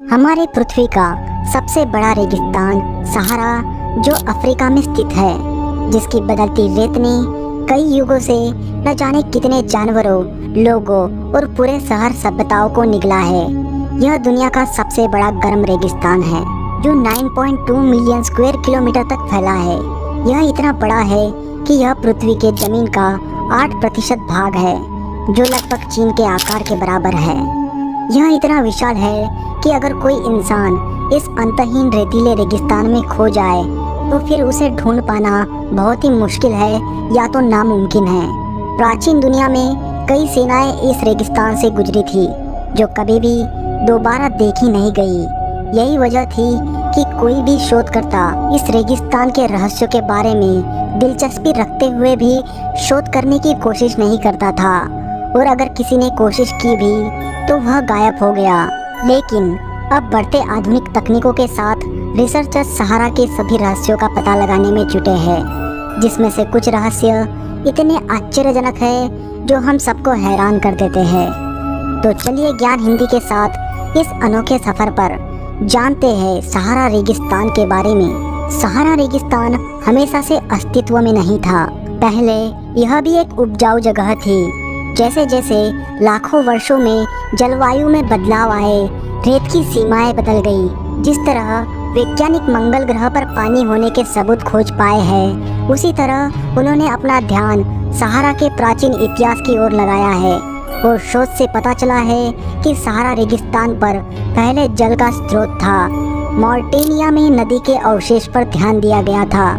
हमारे पृथ्वी का सबसे बड़ा रेगिस्तान सहारा जो अफ्रीका में स्थित है, जिसकी बदलती रेत ने कई युगों से न जाने कितने जानवरों, लोगों और पूरे शहर सभ्यताओं को निगला है। यह दुनिया का सबसे बड़ा गर्म रेगिस्तान है जो 9.2 मिलियन स्क्वायर किलोमीटर तक फैला है। यह इतना बड़ा है कि यह पृथ्वी के जमीन का 8% भाग है, जो लगभग चीन के आकार के बराबर है। यह इतना विशाल है कि अगर कोई इंसान इस अंतहीन रेतीले रेगिस्तान में खो जाए तो फिर उसे ढूंढ पाना बहुत ही मुश्किल है या तो नामुमकिन है। प्राचीन दुनिया में कई सेनाएं इस रेगिस्तान से गुजरी थी जो कभी भी दोबारा देखी नहीं गई। यही वजह थी कि कोई भी शोधकर्ता इस रेगिस्तान के रहस्यों के बारे में दिलचस्पी रखते हुए भी शोध करने की कोशिश नहीं करता था, और अगर किसी ने कोशिश की भी तो वह गायब हो गया। लेकिन अब बढ़ते आधुनिक तकनीकों के साथ रिसर्चर्स सहारा के सभी रहस्यों का पता लगाने में जुटे हैं, जिसमें से कुछ रहस्य इतने आश्चर्यजनक है जो हम सबको हैरान कर देते हैं। तो चलिए ज्ञान हिंदी के साथ इस अनोखे सफर पर जानते हैं सहारा रेगिस्तान के बारे में। सहारा रेगिस्तान हमेशा से अस्तित्व में नहीं था। पहले यह भी एक उपजाऊ जगह थी। जैसे जैसे लाखों वर्षों में जलवायु में बदलाव आए, रेत की सीमाएं बदल गई। जिस तरह वैज्ञानिक मंगल ग्रह पर पानी होने के सबूत खोज पाए हैं, उसी तरह उन्होंने अपना ध्यान सहारा के प्राचीन इतिहास की ओर लगाया है। और शोध से पता चला है कि सहारा रेगिस्तान पर पहले जल का स्रोत था। मॉरिटेनिया में नदी के अवशेष पर ध्यान दिया गया था,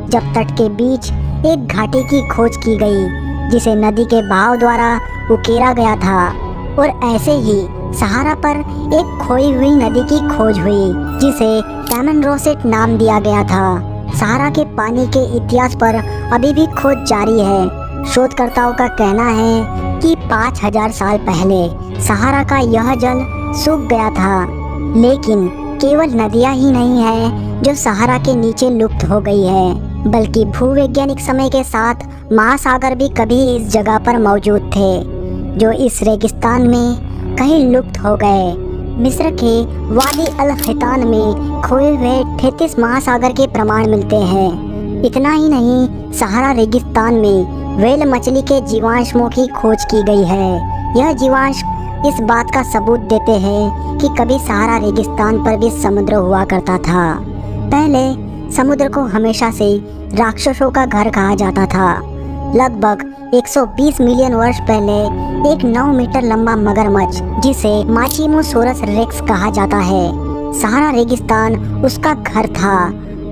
जब तट के बीच एक घाटी की खोज की गई जिसे नदी के बहाव द्वारा उकेरा गया था। और ऐसे ही सहारा पर एक खोई हुई नदी की खोज हुई जिसे टैमनरोसेट नाम दिया गया था। सहारा के पानी के इतिहास पर अभी भी खोज जारी है। शोधकर्ताओं का कहना है कि 5000 साल पहले सहारा का यह जल सूख गया था। लेकिन केवल नदियां ही नहीं है जो सहारा के नीचे लुप्त हो गई है, बल्कि भूवैज्ञानिक समय के साथ महासागर भी कभी इस जगह पर मौजूद थे, जो इस रेगिस्तान में कहीं लुप्त हो गए। मिस्र के वादी अल खितान में खोए हुए 33 महासागर के प्रमाण मिलते हैं। इतना ही नहीं, सहारा रेगिस्तान में व्हेल मछली के जीवाश्मों की खोज की गई है। यह जीवाश्म इस बात का सबूत देते हैं कि कभी सहारा रेगिस्तान पर भी समुद्र हुआ करता था। पहले समुद्र को हमेशा से राक्षसों का घर कहा जाता था। लगभग 120 मिलियन वर्ष पहले एक 9 मीटर लंबा मगरमच्छ, जिसे माचिमोसोरस रेक्स कहा जाता है, सहारा रेगिस्तान उसका घर था।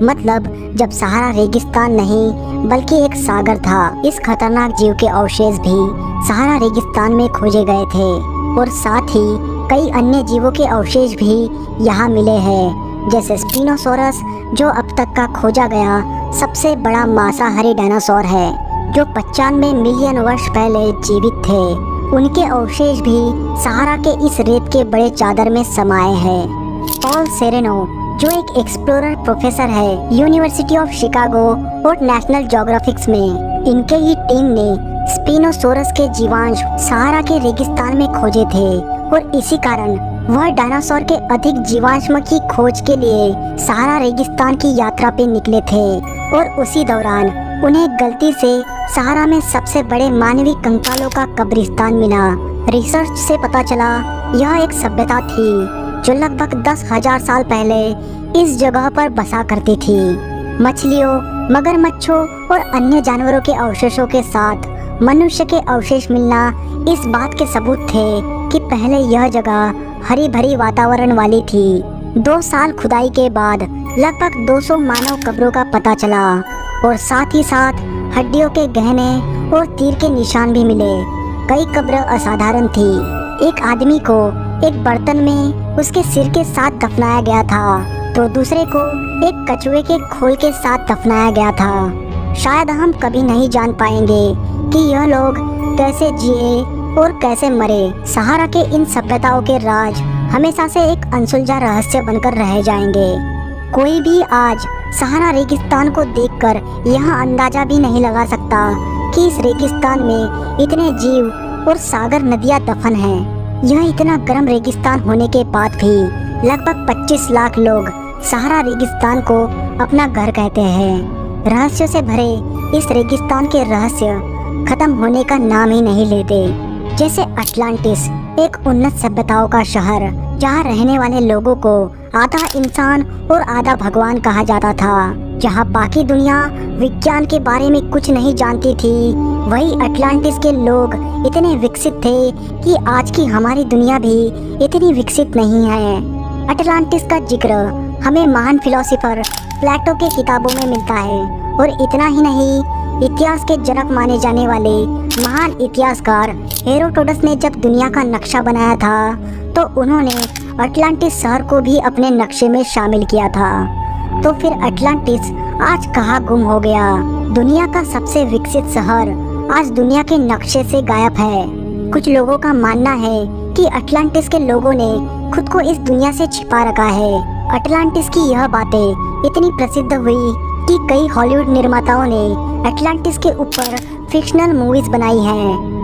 मतलब जब सहारा रेगिस्तान नहीं बल्कि एक सागर था। इस खतरनाक जीव के अवशेष भी सहारा रेगिस्तान में खोजे गए थे, और साथ ही कई अन्य जीवों के अवशेष भी यहाँ मिले हैं, जैसे स्पिनोसोरस जो अब तक का खोजा गया सबसे बड़ा मांसाहारी डायनासोर है, जो 95 मिलियन वर्ष पहले जीवित थे। उनके अवशेष भी सहारा के इस रेत के बड़े चादर में समाये हैं। पॉल सेरेनो जो एक एक्सप्लोरर प्रोफेसर है यूनिवर्सिटी ऑफ शिकागो और नेशनल ज्योग्राफिक्स में, इनके ही टीम ने स्पिनोसोरस के जीवांश सहारा के रेगिस्तान में खोजे थे, और इसी कारण वह डायनासोर के अधिक जीवाश्म की खोज के लिए सहारा रेगिस्तान की यात्रा पे निकले थे। और उसी दौरान उन्हें गलती से सहारा में सबसे बड़े मानवीय कंकालों का कब्रिस्तान मिला। रिसर्च से पता चला यह एक सभ्यता थी जो लगभग 10,000 साल पहले इस जगह पर बसा करती थी। मछलियों, मगरमच्छों और अन्य जानवरों के अवशेषों के साथ मनुष्य के अवशेष मिलना इस बात के सबूत थे कि पहले यह जगह हरी भरी वातावरण वाली थी। 2 साल खुदाई के बाद लगभग 200 मानव कब्रों का पता चला, और साथ ही साथ हड्डियों के गहने और तीर के निशान भी मिले। कई कब्र असाधारण थी। एक आदमी को एक बर्तन में उसके सिर के साथ दफनाया गया था, तो दूसरे को एक कछुए के खोल के साथ दफनाया गया था। शायद हम कभी नहीं जान पाएंगे कि यह लोग कैसे जिए और कैसे मरे। सहारा के इन सभ्यताओं के राज हमेशा से एक अनसुलझा रहस्य बनकर रह जाएंगे। कोई भी आज सहारा रेगिस्तान को देखकर यह अंदाजा भी नहीं लगा सकता कि इस रेगिस्तान में इतने जीव और सागर नदियां दफन हैं। यह इतना गर्म रेगिस्तान होने के बाद भी लगभग 25 लाख लोग सहारा रेगिस्तान को अपना घर कहते हैं। रहस्यों से भरे इस रेगिस्तान के रहस्य खत्म होने का नाम ही नहीं लेते। जैसे अटलांटिस, एक उन्नत सभ्यताओं का शहर जहाँ रहने वाले लोगों को आधा इंसान और आधा भगवान कहा जाता था, जहाँ बाकी दुनिया विज्ञान के बारे में कुछ नहीं जानती थी, वही अटलांटिस के लोग इतने विकसित थे कि आज की हमारी दुनिया भी इतनी विकसित नहीं है। अटलांटिस का जिक्र हमें महान फिलोसोफर प्लेटो के किताबों में मिलता है, और इतना ही नहीं, इतिहास के जनक माने जाने वाले महान इतिहासकार हेरोडोटस ने जब दुनिया का नक्शा बनाया था तो उन्होंने अटलांटिस शहर को भी अपने नक्शे में शामिल किया था। तो फिर अटलांटिस आज कहाँ गुम हो गया? दुनिया का सबसे विकसित शहर आज दुनिया के नक्शे से गायब है। कुछ लोगों का मानना है कि अटलांटिस के लोगों ने खुद को इस दुनिया से छिपा रखा है। अटलांटिस की यह बातें इतनी प्रसिद्ध हुई कि कई हॉलीवुड निर्माताओं ने अटलांटिस के ऊपर फिक्शनल मूवीज बनाई हैं।